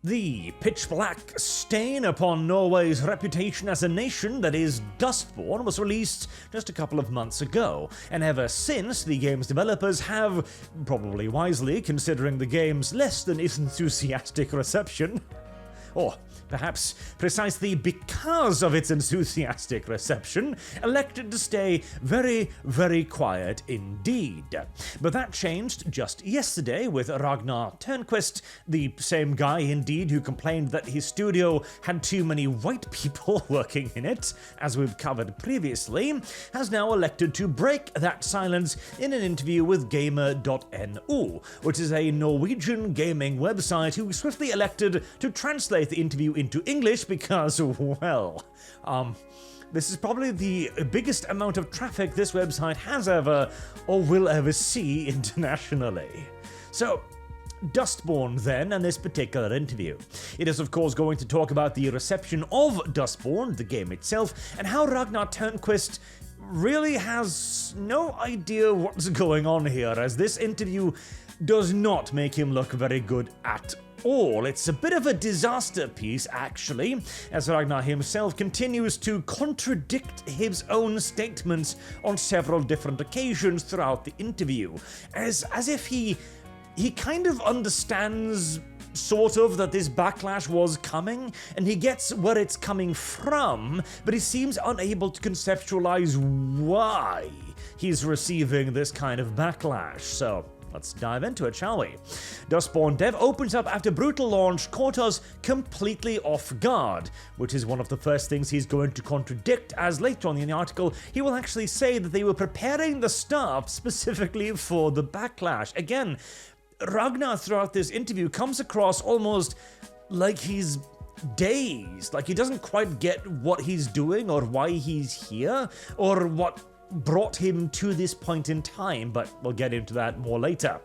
The pitch-black stain upon Norway's reputation as a nation that is Dustborne was released just a couple of months ago, and ever since the game's developers have, probably wisely considering the game's less than enthusiastic reception, or perhaps precisely because of its enthusiastic reception, elected to stay very, very quiet indeed. But that changed just yesterday with Ragnar Turnquist, the same guy indeed who complained that his studio had too many white people working in it, as we've covered previously, has now elected to break that silence in an interview with Gamer.no, which is a Norwegian gaming website who swiftly elected to translate the interview into English because, well, this is probably the biggest amount of traffic this website has ever or will ever see internationally. So, Dustborne then, and this particular interview. It is of course going to talk about the reception of Dustborne, the game itself, and how Ragnar Turnquist really has no idea what's going on here, as this interview does not make him look very good at all. It's a bit of a disaster piece, actually, as Ragnar himself continues to contradict his own statements on several different occasions throughout the interview, as if he kind of understands sort of that this backlash was coming, and he gets where it's coming from, but he seems unable to conceptualize why he's receiving this kind of backlash. So let's dive into it, shall we? Dustborne Dev opens up after brutal launch caught us completely off guard, which is one of the first things he's going to contradict, as later on in the article he will actually say that they were preparing the staff specifically for the backlash. Again, Ragnar throughout this interview comes across almost like he's dazed, like he doesn't quite get what he's doing or why he's here, or what brought him to this point in time, but we'll get into that more later.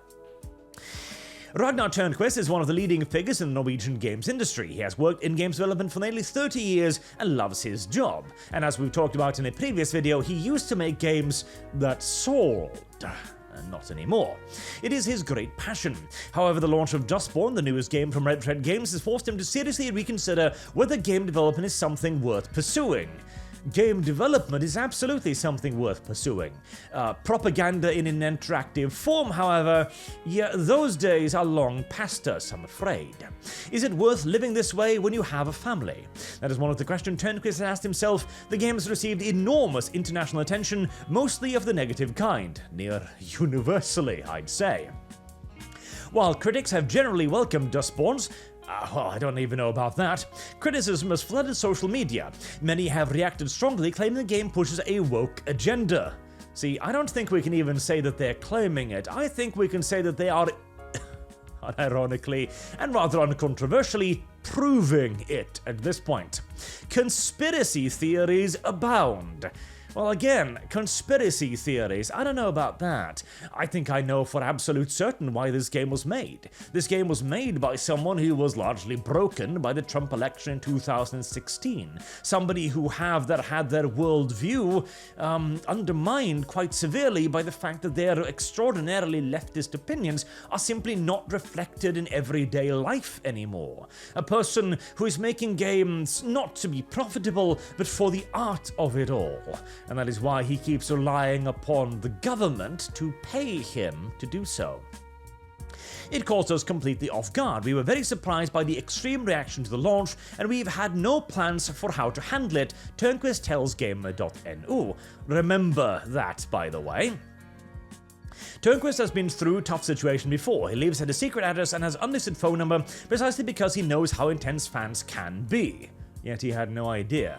Ragnar Turnquist is one of the leading figures in the Norwegian games industry. He has worked in games development for nearly 30 years and loves his job. And as we've talked about in a previous video, he used to make games that sold. Not anymore. It is his great passion. However, the launch of Dustborne, the newest game from Red Thread Games, has forced him to seriously reconsider whether game development is something worth pursuing. Game development is absolutely something worth pursuing. Propaganda in an interactive form, however, yeah, those days are long past us, I'm afraid. Is it worth living this way when you have a family? That is one of the questions Turnquist has asked himself. The game has received enormous international attention, mostly of the negative kind, near universally, I'd say. While critics have generally welcomed Dustborne's, well, I don't even know about that. Criticism has flooded social media. Many have reacted strongly, claiming the game pushes a woke agenda. See, I don't think we can even say that they're claiming it. I think we can say that they are, unironically and rather uncontroversially, proving it at this point. Conspiracy theories abound. Well, again, conspiracy theories, I don't know about that. I think I know for absolute certain why this game was made. This game was made by someone who was largely broken by the Trump election in 2016. Somebody who had their worldview undermined quite severely by the fact that their extraordinarily leftist opinions are simply not reflected in everyday life anymore. A person who is making games not to be profitable, but for the art of it all. And that is why he keeps relying upon the government to pay him to do so. It caught us completely off guard. We were very surprised by the extreme reaction to the launch, and we've had no plans for how to handle it, Turnquist tells Gamer.no. Remember that, by the way. Turnquist has been through a tough situation before. He lives at a secret address and has unlisted phone number precisely because he knows how intense fans can be. Yet he had no idea.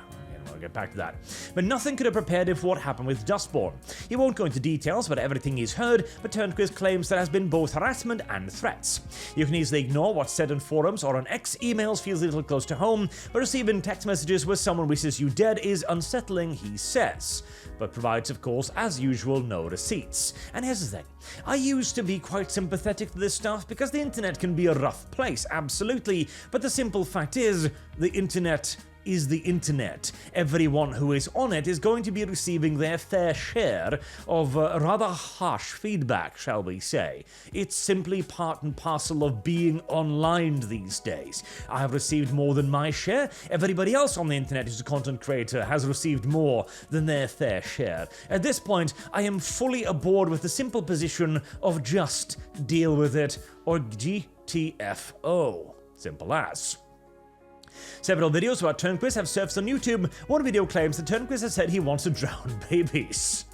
I'll get back to that. But nothing could have prepared him for what happened with Dustborne. He won't go into details about everything he's heard, but Turnquist claims there has been both harassment and threats. You can easily ignore what's said in forums or on X. Emails feels a little close to home, but receiving text messages where someone wishes you dead is unsettling, he says. But provides, of course, as usual, no receipts. And here's the thing. I used to be quite sympathetic to this stuff because the internet can be a rough place, absolutely. But the simple fact is, the internet is the internet. Everyone who is on it is going to be receiving their fair share of rather harsh feedback, shall we say. It's simply part and parcel of being online these days. I have received more than my share. Everybody else on the internet who's a content creator has received more than their fair share. At this point, I am fully aboard with the simple position of just deal with it, or GTFO. Simple as. Several videos about Turnquist have surfaced on YouTube. One video claims that Turnquist has said he wants to drown babies.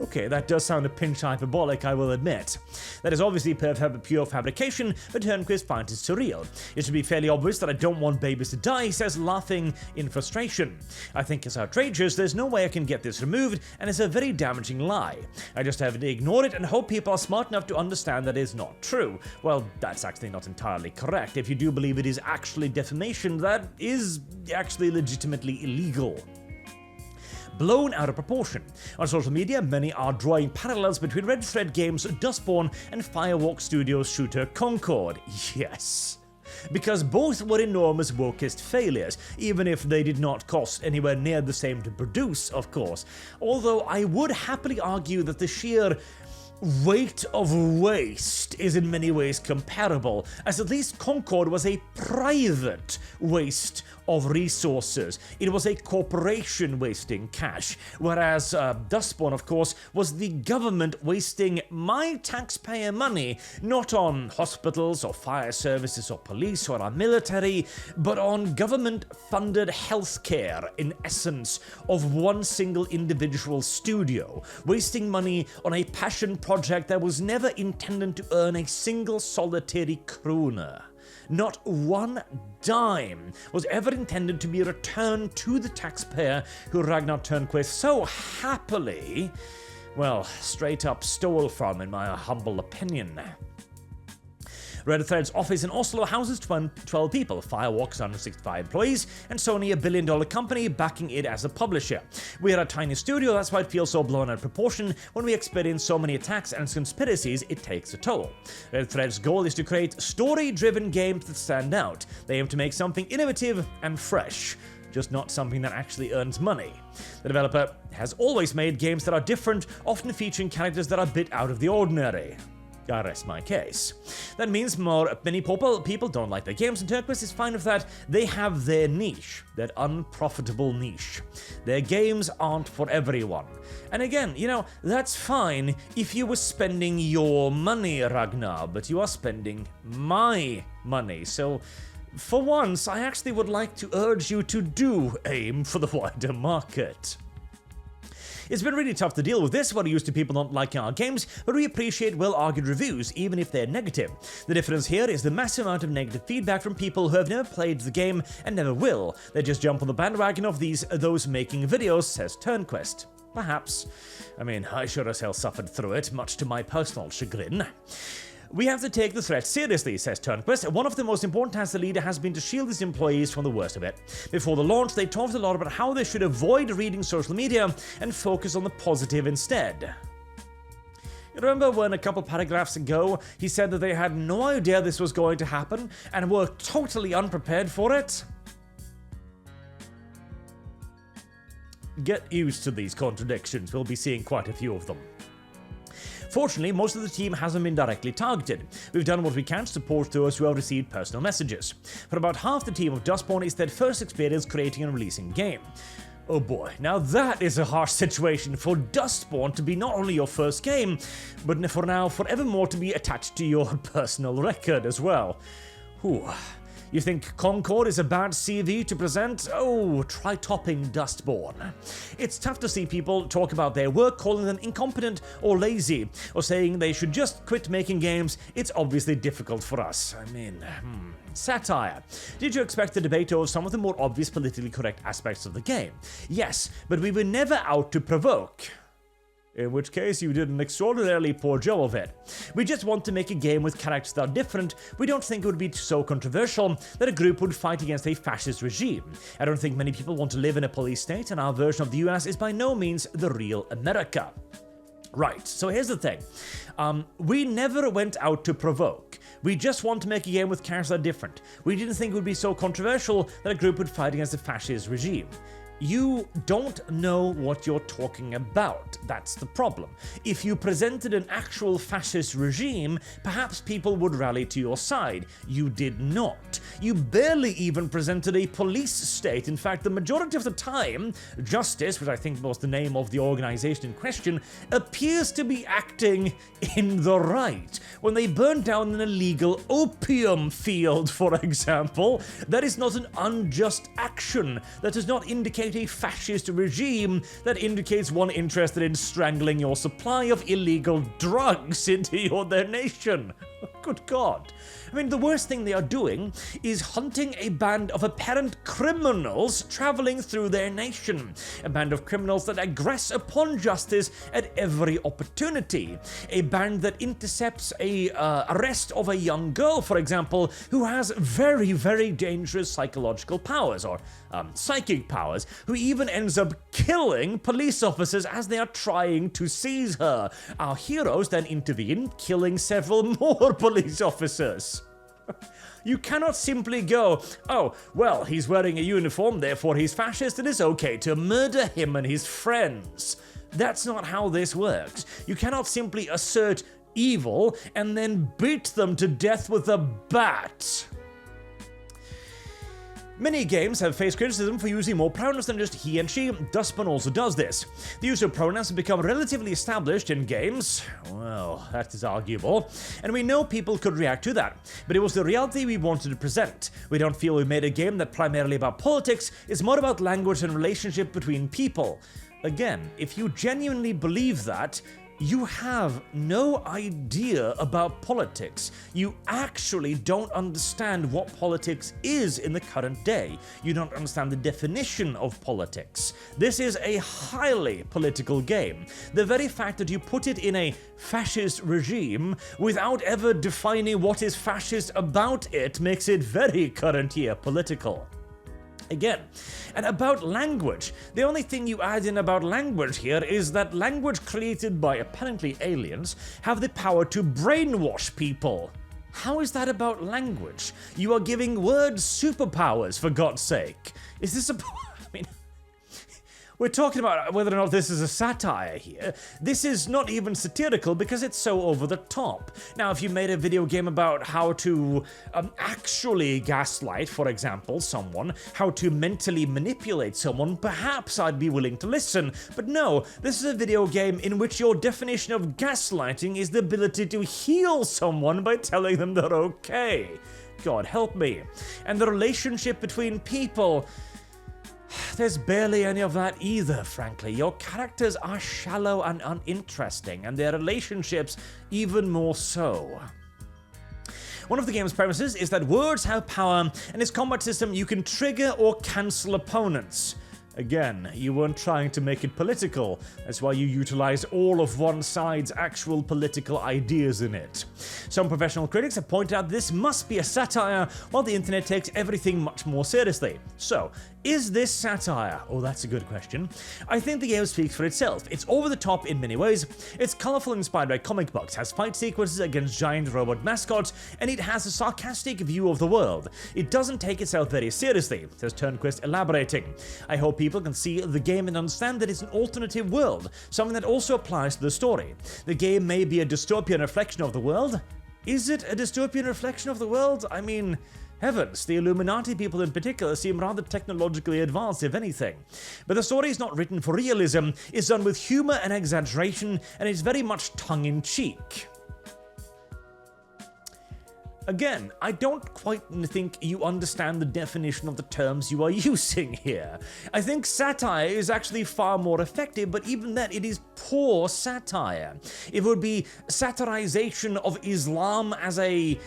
Okay, that does sound a pinch hyperbolic, I will admit. That is obviously pure fabrication, but Turnquist finds it surreal. It should be fairly obvious that I don't want babies to die, he says, laughing in frustration. I think it's outrageous, there's no way I can get this removed, and it's a very damaging lie. I just have to ignore it and hope people are smart enough to understand that it is not true. Well, that's actually not entirely correct. If you do believe it is actually defamation, that is actually legitimately illegal. Blown out of proportion. On social media, many are drawing parallels between Red Thread Games' Dustborne and Firewalk Studios' shooter Concord. Yes. Because both were enormous wokeist failures, even if they did not cost anywhere near the same to produce, of course. Although I would happily argue that the sheer weight of waste is in many ways comparable, as at least Concord was a private waste of resources. It was a corporation wasting cash, whereas Dustborne, of course, was the government wasting my taxpayer money, not on hospitals or fire services or police or our military, but on government-funded healthcare, in essence, of one single individual studio, wasting money on a passion project that was never intended to earn a single solitary kroner. Not one dime was ever intended to be returned to the taxpayer who Ragnar Turnquist so happily, well, straight up stole from, in my humble opinion. Red Thread's office in Oslo houses 12 people, Firewalk's 165 employees, and Sony, a billion-dollar company, backing it as a publisher. We are a tiny studio, that's why it feels so blown out of proportion. When we experience so many attacks and conspiracies, it takes a toll. Red Thread's goal is to create story-driven games that stand out. They aim to make something innovative and fresh, just not something that actually earns money. The developer has always made games that are different, often featuring characters that are a bit out of the ordinary. I rest my case. That means many people don't like their games, and Turnquist is fine with that. They have their niche, that unprofitable niche. Their games aren't for everyone. And again, that's fine if you were spending your money, Ragnar, but you are spending my money. So, for once, I actually would like to urge you to aim for the wider market. It's been really tough to deal with this. We're used to people not liking our games, but we appreciate well-argued reviews, even if they're negative. The difference here is the massive amount of negative feedback from people who have never played the game and never will. They just jump on the bandwagon of those making videos, says Turnquist. Perhaps. I mean, I sure as hell suffered through it, much to my personal chagrin. We have to take the threat seriously, says Turnquist. One of the most important tasks the leader has been to shield his employees from the worst of it. Before the launch, they talked a lot about how they should avoid reading social media and focus on the positive instead. You remember when a couple paragraphs ago he said that they had no idea this was going to happen and were totally unprepared for it? Get used to these contradictions, we'll be seeing quite a few of them. Fortunately, most of the team hasn't been directly targeted. We've done what we can to support those who have received personal messages. For about half the team of Dustborne, it's their first experience creating and releasing a game. Oh boy, now that is a harsh situation for Dustborne to be not only your first game, but for now, forevermore to be attached to your personal record as well. Whew. You think Concord is a bad CV to present? Oh, try topping Dustborne. It's tough to see people talk about their work, calling them incompetent or lazy, or saying they should just quit making games. It's obviously difficult for us. I mean, satire. Did you expect the debate over some of the more obvious politically correct aspects of the game? Yes, but we were never out to provoke. In which case, you did an extraordinarily poor job of it. We just want to make a game with characters that are different. We don't think it would be so controversial that a group would fight against a fascist regime. I don't think many people want to live in a police state, and our version of the US is by no means the real America. Right, so here's the thing. We never went out to provoke. We just want to make a game with characters that are different. We didn't think it would be so controversial that a group would fight against a fascist regime. You don't know what you're talking about. That's the problem. If you presented an actual fascist regime, perhaps people would rally to your side. You did not. You barely even presented a police state. In fact, the majority of the time, Justice, which I think was the name of the organization in question, appears to be acting in the right. When they burn down an illegal opium field, for example, that is not an unjust action. That does not indicate a fascist regime. That indicates one interested in strangling your supply of illegal drugs into their nation. Good God. I mean, the worst thing they are doing is hunting a band of apparent criminals traveling through their nation. A band of criminals that aggress upon justice at every opportunity. A band that intercepts a arrest of a young girl, for example, who has very, very dangerous psychological powers, or psychic powers, who even ends up killing police officers as they are trying to seize her. Our heroes then intervene, killing several more police officers. You cannot simply go, oh, well, he's wearing a uniform, therefore he's fascist, and it's okay to murder him and his friends. That's not how this works. You cannot simply assert evil and then beat them to death with a bat. Many games have faced criticism for using more pronouns than just he and she. Dustborne also does this. The use of pronouns has become relatively established in games. Well, that is arguable. And we know people could react to that. But it was the reality we wanted to present. We don't feel we made a game that primarily about politics. It's more about language and relationship between people. Again, if you genuinely believe that, you have no idea about politics. You actually don't understand what politics is in the current day. You don't understand the definition of politics. This is a highly political game. The very fact that you put it in a fascist regime without ever defining what is fascist about it makes it very current year political. Again, and about language, the only thing you add in about language here is that language created by apparently aliens have the power to brainwash people. How is that about language? You are giving words superpowers, for God's sake. Is this a... I mean... We're talking about whether or not this is a satire here. This is not even satirical because it's so over the top. Now, if you made a video game about how to actually gaslight, for example, someone, how to mentally manipulate someone, perhaps I'd be willing to listen. But no, this is a video game in which your definition of gaslighting is the ability to heal someone by telling them they're okay. God help me. And the relationship between people... There's barely any of that either, frankly. Your characters are shallow and uninteresting, and their relationships even more so. One of the game's premises is that words have power, and its combat system you can trigger or cancel opponents. Again, you weren't trying to make it political. That's why you utilize all of one side's actual political ideas in it. Some professional critics have pointed out this must be a satire, while the internet takes everything much more seriously. So, is this satire? Oh, that's a good question. I think the game speaks for itself. It's over the top in many ways. It's colorful and inspired by comic books, has fight sequences against giant robot mascots, and it has a sarcastic view of the world. It doesn't take itself very seriously, says Turnquist, elaborating. I hope people can see the game and understand that it's an alternative world, something that also applies to the story. The game may be a dystopian reflection of the world. Is it a dystopian reflection of the world? I mean... Heavens, the Illuminati people in particular seem rather technologically advanced, if anything. But the story is not written for realism, it's done with humor and exaggeration, and it's very much tongue-in-cheek. Again, I don't quite think you understand the definition of the terms you are using here. I think satire is actually far more effective, but even then, it is poor satire. It would be satirization of Islam as a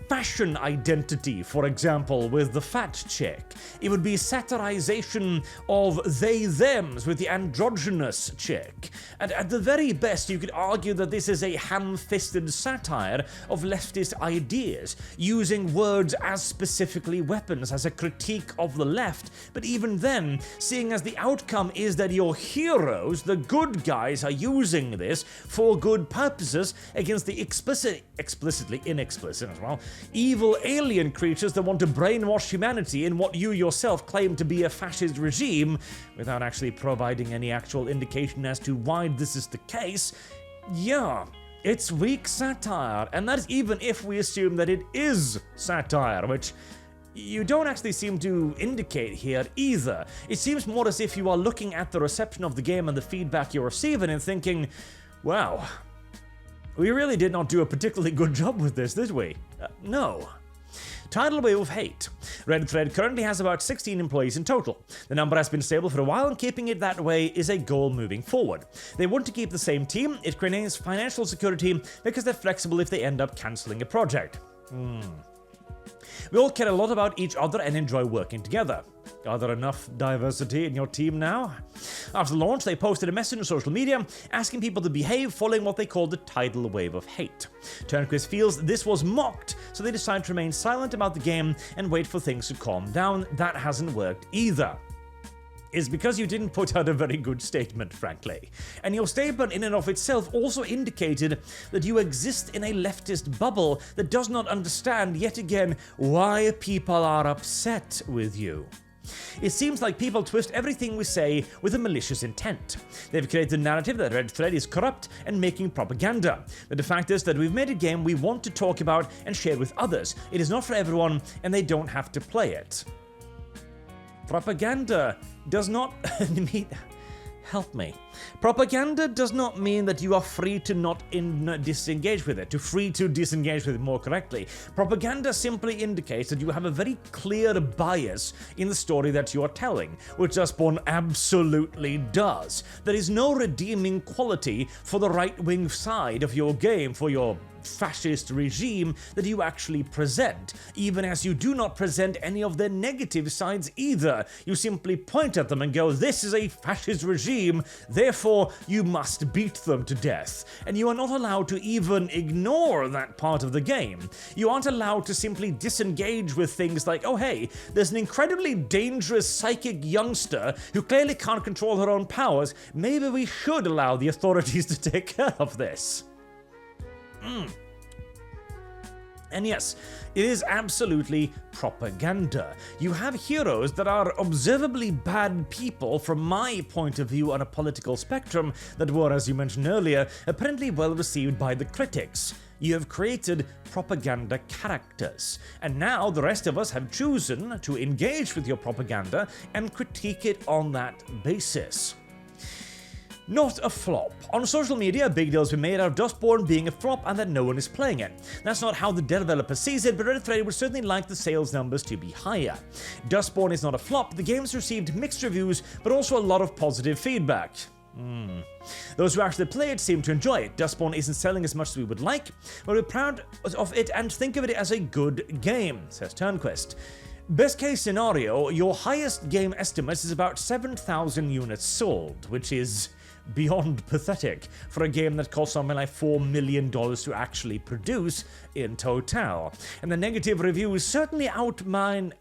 fashion identity, for example, with the fat chick. It would be satirization of they-thems with the androgynous chick. And at the very best, you could argue that this is a ham-fisted satire of leftist ideas, using words as specifically weapons, as a critique of the left. But even then, seeing as the outcome is that your heroes, the good guys, are using this for good purposes against the explicitly inexplicit as well, evil alien creatures that want to brainwash humanity in what you yourself claim to be a fascist regime, without actually providing any actual indication as to why this is the case, yeah, it's weak satire. And that is even if we assume that it is satire, which you don't actually seem to indicate here either. It seems more as if you are looking at the reception of the game and the feedback you're receiving and thinking, wow, we really did not do a particularly good job with this, did we? No. Tidal wave of hate. Red Thread currently has about 16 employees in total. The number has been stable for a while, and keeping it that way is a goal moving forward. They want to keep the same team. It creates financial security because they're flexible if they end up cancelling a project. We all care a lot about each other and enjoy working together. Are there enough diversity in your team now? After launch, they posted a message on social media asking people to behave following what they called the tidal wave of hate. Turnquist feels this was mocked, so they decided to remain silent about the game and wait for things to calm down. That hasn't worked either. Is because you didn't put out a very good statement, frankly. And your statement in and of itself also indicated that you exist in a leftist bubble that does not understand, yet again, why people are upset with you. It seems like people twist everything we say with a malicious intent. They've created the narrative that Red Thread is corrupt and making propaganda. But the fact is that we've made a game we want to talk about and share with others. It is not for everyone, and they don't have to play it. Propaganda does not mean... Help me. Propaganda does not mean that you are free to not disengage with it, free to disengage with it more correctly. Propaganda simply indicates that you have a very clear bias in the story that you are telling, which Dustborne absolutely does. There is no redeeming quality for the right-wing side of your game, for your fascist regime that you actually present, even as you do not present any of their negative sides either. You simply point at them and go, this is a fascist regime, therefore you must beat them to death. And you are not allowed to even ignore that part of the game. You aren't allowed to simply disengage with things like, oh hey, there's an incredibly dangerous psychic youngster who clearly can't control her own powers, maybe we should allow the authorities to take care of this. And yes, it is absolutely propaganda. You have heroes that are observably bad people from my point of view on a political spectrum that were, as you mentioned earlier, apparently well received by the critics. You have created propaganda characters, and now the rest of us have chosen to engage with your propaganda and critique it on that basis. Not a flop. On social media, a big deal's been made out of Dustborne being a flop and that no one is playing it. That's not how the developer sees it, but Red Thread would certainly like the sales numbers to be higher. Dustborne is not a flop. The game's received mixed reviews, but also a lot of positive feedback. Those who actually play it seem to enjoy it. Dustborne isn't selling as much as we would like, but we're proud of it and think of it as a good game, says Turnquist. Best case scenario, your highest game estimate is about 7,000 units sold, which is beyond pathetic for a game that cost something like $4 million to actually produce in total. And the negative reviews certainly outnumber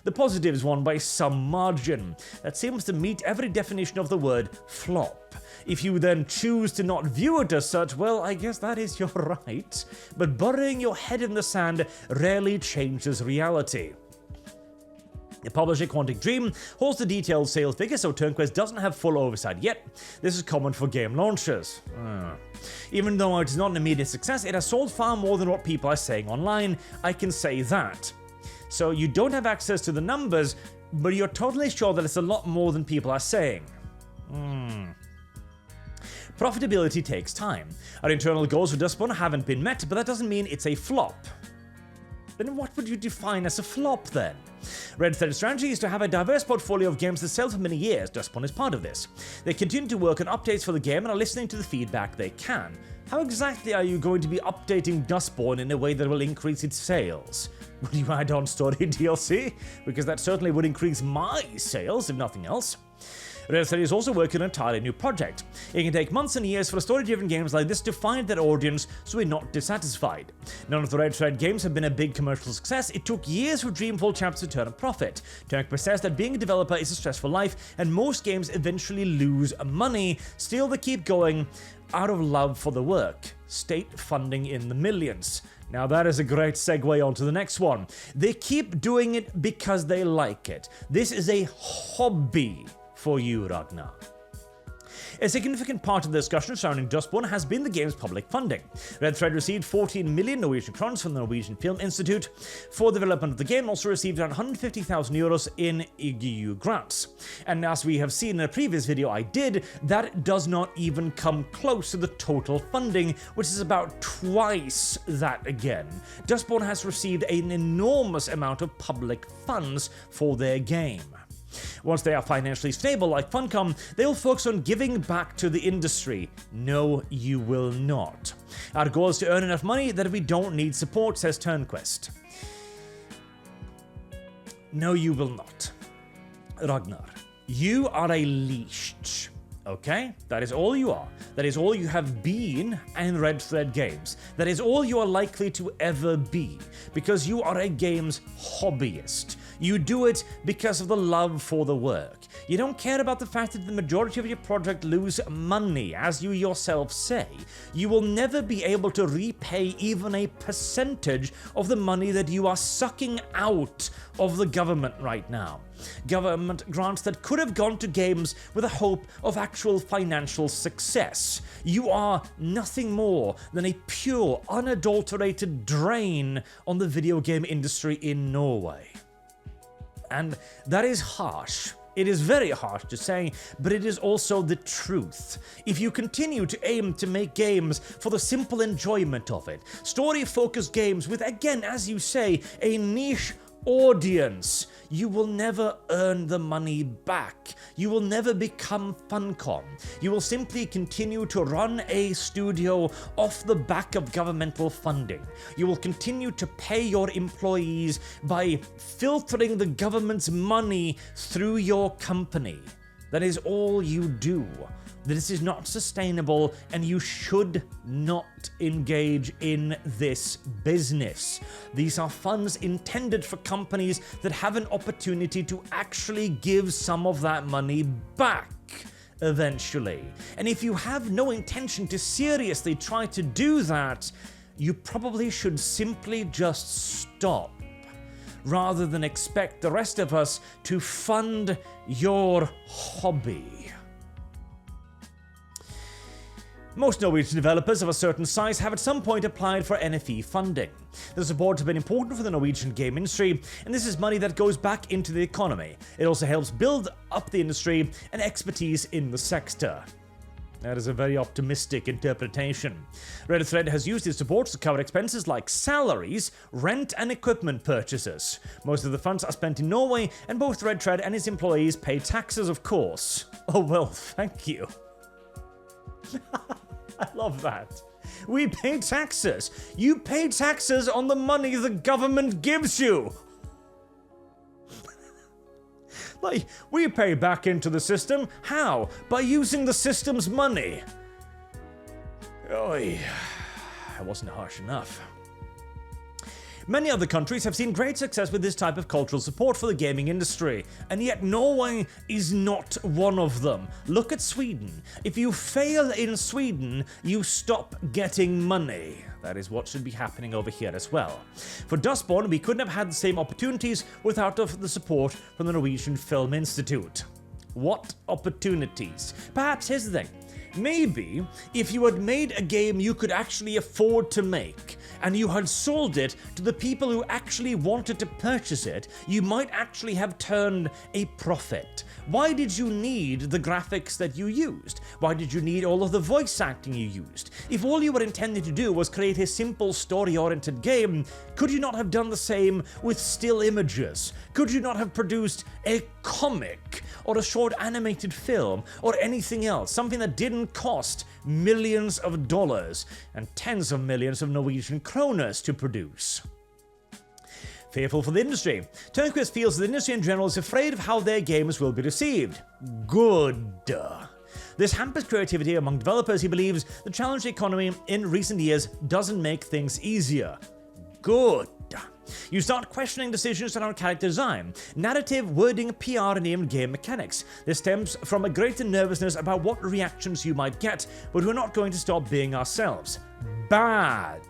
the positives one by some margin. That seems to meet every definition of the word flop. If you then choose to not view it as such, well, I guess that is your right. But burying your head in the sand rarely changes reality. The publisher Quantic Dream holds the detailed sales figures, so Turnquist doesn't have full oversight yet. This is common for game launches. Even though it's not an immediate success, it has sold far more than what people are saying online, I can say that. So you don't have access to the numbers, but you're totally sure that it's a lot more than people are saying. Profitability takes time. Our internal goals for Dustborne haven't been met, but that doesn't mean it's a flop. then what would you define as a flop then? Red Thread's strategy is to have a diverse portfolio of games that sell for many years. Dustborne is part of this. They continue to work on updates for the game and are listening to the feedback they can. How exactly are you going to be updating Dustborne in a way that will increase its sales? Will you add on story DLC? Because that certainly would increase my sales, if nothing else. Red Thread is also working on an entirely new project. It can take months and years for story-driven games like this to find their audience, so we're not dissatisfied. None of the Red Thread games have been a big commercial success. It took years for Dreamfall Chapters to turn a profit. Turk says that being a developer is a stressful life, and most games eventually lose money. Still, they keep going out of love for the work. State funding in the millions. Now that is a great segue onto the next one. They keep doing it because they like it. This is a hobby for you, Ragnar. A significant part of the discussion surrounding Dustborne has been the game's public funding. Red Thread received 14 million Norwegian crowns from the Norwegian Film Institute for the development of the game, also received around 150,000 euros in EU grants. And as we have seen in a previous video I did, that does not even come close to the total funding, which is about twice that again. Dustborne has received an enormous amount of public funds for their game. Once they are financially stable like Funcom, they'll focus on giving back to the industry. No, you will not. Our goal is to earn enough money that we don't need support, says Turnquest. No, you will not. Ragnar, you are a leech. Okay? That is all you are. That is all you have been in Red Thread games. That is all you are likely to ever be, because you are a games hobbyist. You do it because of the love for the work. You don't care about the fact that the majority of your project lose money, as you yourself say. You will never be able to repay even a percentage of the money that you are sucking out of the government right now. Government grants that could have gone to games with a hope of actual financial success. You are nothing more than a pure, unadulterated drain on the video game industry in Norway. And that is harsh. It is very harsh to say, but it is also the truth. If you continue to aim to make games for the simple enjoyment of it, story-focused games with, again, as you say, a niche audience, you will never earn the money back. You will never become Funcom. You will simply continue to run a studio off the back of governmental funding. You will continue to pay your employees by filtering the government's money through your company. That is all you do. This is not sustainable, and you should not engage in this business. These are funds intended for companies that have an opportunity to actually give some of that money back eventually. And if you have no intention to seriously try to do that, you probably should simply just stop, rather than expect the rest of us to fund your hobby. Most Norwegian developers of a certain size have at some point applied for NFE funding. The support has been important for the Norwegian game industry, and this is money that goes back into the economy. It also helps build up the industry and expertise in the sector. That is a very optimistic interpretation. Red Thread has used its support to cover expenses like salaries, rent, and equipment purchases. Most of the funds are spent in Norway, and both Red Thread and its employees pay taxes, of course. Oh well, thank you. I love that. We pay taxes. You pay taxes on the money the government gives you. Like, we pay back into the system. How? By using the system's money. Oy, I wasn't harsh enough. Many other countries have seen great success with this type of cultural support for the gaming industry, and yet Norway is not one of them. Look at Sweden. If you fail in Sweden, you stop getting money. That is what should be happening over here as well. For Dustborne, we couldn't have had the same opportunities without the support from the Norwegian Film Institute. What opportunities? Perhaps here's the thing. Maybe if you had made a game you could actually afford to make, and you had sold it to the people who actually wanted to purchase it, you might actually have turned a profit. Why did you need the graphics that you used? Why did you need all of the voice acting you used? If all you were intending to do was create a simple story-oriented game, could you not have done the same with still images? Could you not have produced a comic or a short animated film or anything else, something that didn't cost millions of dollars and tens of millions of Norwegian kroners to produce? Fearful for the industry. Turnquist feels the industry in general is afraid of how their games will be received. Good. This hampers creativity among developers. He believes the challenged economy in recent years doesn't make things easier. Good. You start questioning decisions around character design, narrative, wording, PR, and even game mechanics. This stems from a greater nervousness about what reactions you might get, but we're not going to stop being ourselves. Bad.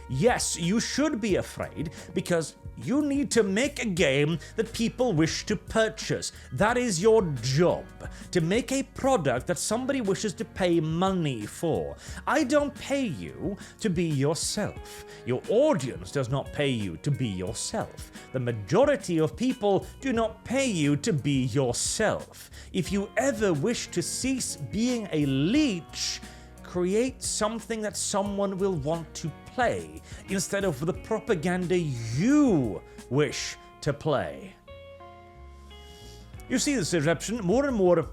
Yes, you should be afraid, because you need to make a game that people wish to purchase. That is your job, to make a product that somebody wishes to pay money for. I don't pay you to be yourself. Your audience does not pay you to be yourself. The majority of people do not pay you to be yourself. If you ever wish to cease being a leech, create something that someone will want to play instead of the propaganda you wish to play. You see this disruption more and more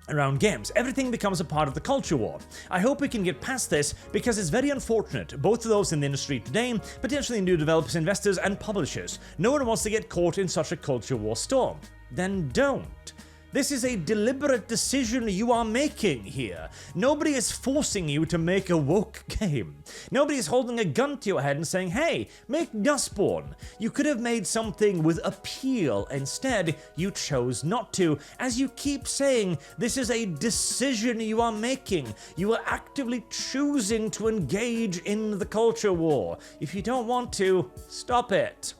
around games. Everything becomes a part of the culture war. I hope we can get past this, because it's very unfortunate, both of those in the industry today, potentially new developers, investors, and publishers. No one wants to get caught in such a culture war storm. Then don't. This is a deliberate decision you are making here. Nobody is forcing you to make a woke game. Nobody is holding a gun to your head and saying, hey, make Dustborne. You could have made something with appeal. Instead, you chose not to. As you keep saying, this is a decision you are making. You are actively choosing to engage in the culture war. If you don't want to, stop it.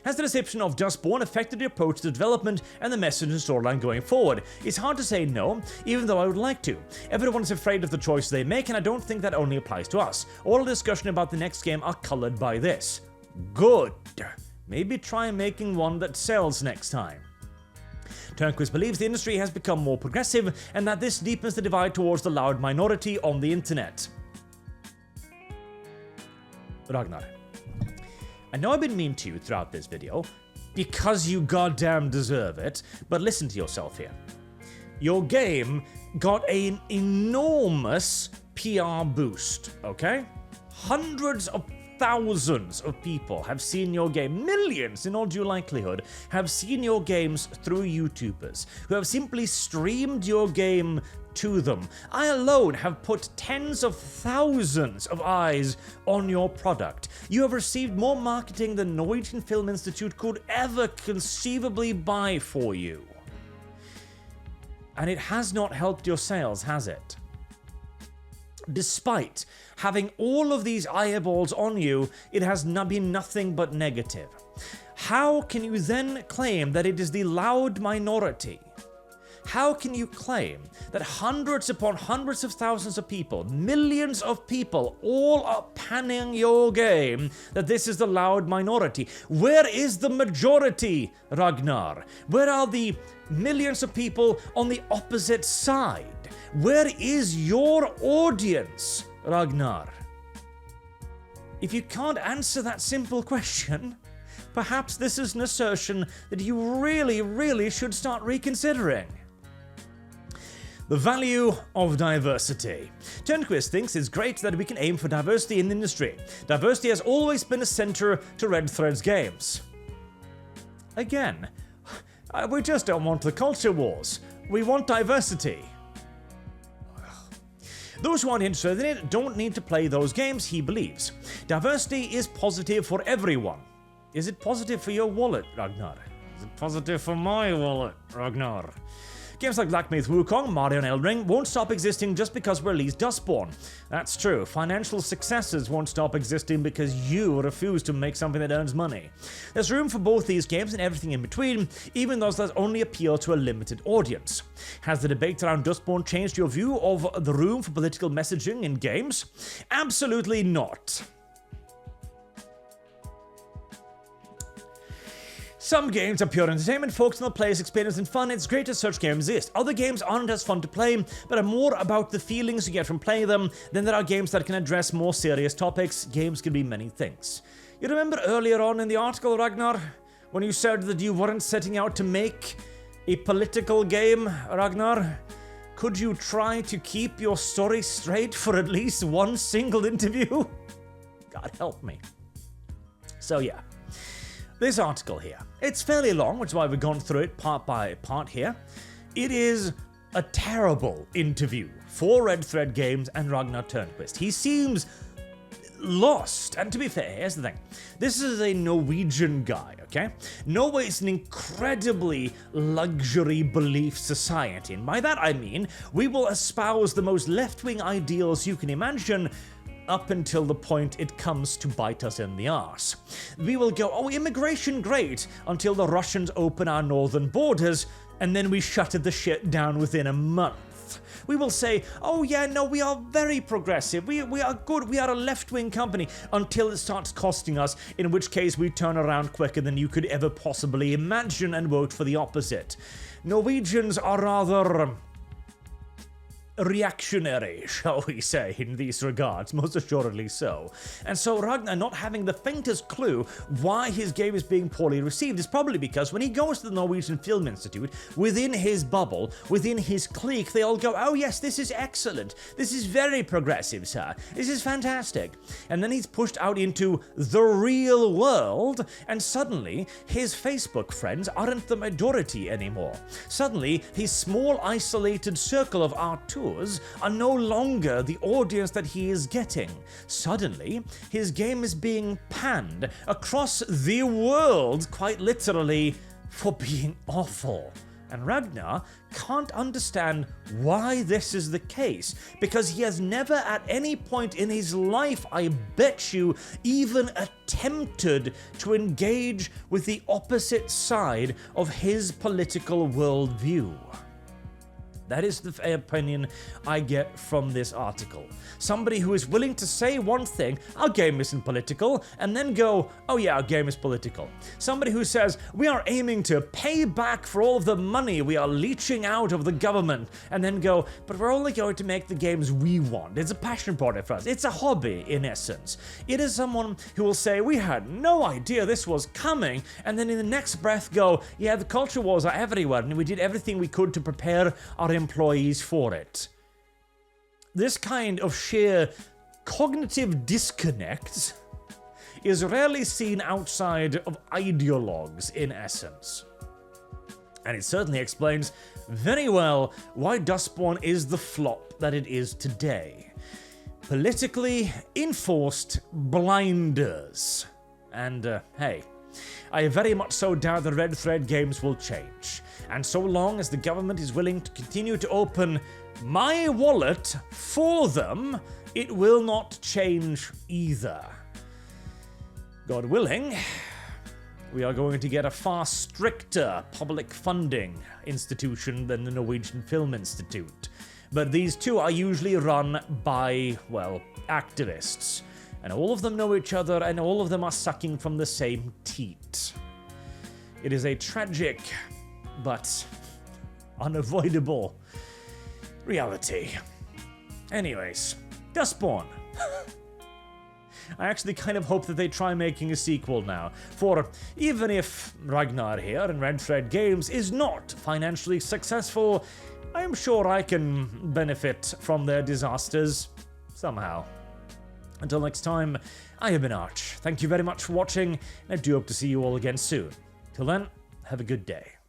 Has the reception of Dustborne affected your approach to development and the message and storyline going forward? It's hard to say no, even though I would like to. Everyone is afraid of the choices they make, and I don't think that only applies to us. All the discussion about the next game are colored by this. Good. Maybe try making one that sells next time. Turnquist believes the industry has become more progressive, and that this deepens the divide towards the loud minority on the internet. Ragnar. I know I've been mean to you throughout this video, because you goddamn deserve it, but listen to yourself here. Your game got an enormous PR boost, okay? Hundreds of thousands of people have seen your game, millions in all due likelihood, have seen your games through YouTubers, who have simply streamed your game to them. I alone have put tens of thousands of eyes on your product. You have received more marketing than Norwegian Film Institute could ever conceivably buy for you. And it has not helped your sales, has it? Despite having all of these eyeballs on you, it has been nothing but negative. How can you then claim that it is the loud minority? How can you claim that hundreds upon hundreds of thousands of people, millions of people, all are panning your game, that this is the loud minority? Where is the majority, Ragnar? Where are the millions of people on the opposite side? Where is your audience, Ragnar? If you can't answer that simple question, perhaps this is an assertion that you really should start reconsidering. The value of diversity. Turnquist thinks it's great that we can aim for diversity in the industry. Diversity has always been a center to Red Thread's games. Again, we just don't want the culture wars. We want diversity. Those who aren't interested in it don't need to play those games, he believes. Diversity is positive for everyone. Is it positive for your wallet, Ragnar? Is it positive for my wallet, Ragnar? Games like Black Myth Wukong, Mario and Elden Ring won't stop existing just because we released Dustborne. That's true. Financial successes won't stop existing because you refuse to make something that earns money. There's room for both these games and everything in between, even those that only appeal to a limited audience. Has the debate around Dustborne changed your view of the room for political messaging in games? Absolutely not. Some games are pure entertainment, focused on the player's experience and fun. It's great that such games exist. Other games aren't as fun to play, but are more about the feelings you get from playing them. Then there are games that can address more serious topics. Games can be many things. You remember earlier on in the article, Ragnar, when you said that you weren't setting out to make a political game, Ragnar? Could you try to keep your story straight for at least one single interview? God help me. So yeah. This article here, it's fairly long, which is why we've gone through it part by part here. It is a terrible interview for Red Thread Games and Ragnar Turnquist. He seems lost, and to be fair, here's the thing. This is a Norwegian guy, okay? Norway is an incredibly luxury belief society, and by that I mean we will espouse the most left-wing ideals you can imagine, up until the point it comes to bite us in the arse. We will go, oh, immigration, great, until the Russians open our northern borders, and then we shuttered the shit down within a month. We will say, oh yeah, no, we are very progressive, we are good, we are a left-wing company, until it starts costing us, in which case we turn around quicker than you could ever possibly imagine and vote for the opposite. Norwegians are rather reactionary, shall we say, in these regards, most assuredly so. And so Ragnar, not having the faintest clue why his game is being poorly received, is probably because when he goes to the Norwegian Film Institute, within his bubble, within his clique, they all go, oh yes, this is excellent, this is very progressive, sir, this is fantastic. And then he's pushed out into the real world, and suddenly his Facebook friends aren't the majority anymore. Suddenly, his small isolated circle of art tours are no longer the audience that he is getting. Suddenly, his game is being panned across the world, quite literally, for being awful. And Ragnar can't understand why this is the case, because he has never at any point in his life, I bet you, even attempted to engage with the opposite side of his political worldview. That is the opinion I get from this article. Somebody who is willing to say one thing, our game isn't political, and then go, oh yeah, our game is political. Somebody who says, we are aiming to pay back for all of the money we are leeching out of the government, and then go, but we're only going to make the games we want. It's a passion project for us. It's a hobby, in essence. It is someone who will say, we had no idea this was coming, and then in the next breath go, yeah, the culture wars are everywhere, and we did everything we could to prepare our employees for it. This kind of sheer cognitive disconnect is rarely seen outside of ideologues, in essence. And it certainly explains very well why Dustborne is the flop that it is today. Politically enforced blinders. And, hey, I very much so doubt the Red Thread games will change. And so long as the government is willing to continue to open my wallet for them, it will not change either. God willing, we are going to get a far stricter public funding institution than the Norwegian Film Institute. But these two are usually run by, well, activists. And all of them know each other, and all of them are sucking from the same teat. It is a tragic, but unavoidable reality. Anyways, Dustborne. I actually kind of hope that they try making a sequel now, for even if Ragnar here in Red Thread Games is not financially successful, I am sure I can benefit from their disasters somehow. Until next time, I have been Arch. Thank you very much for watching, and I do hope to see you all again soon. Till then, have a good day.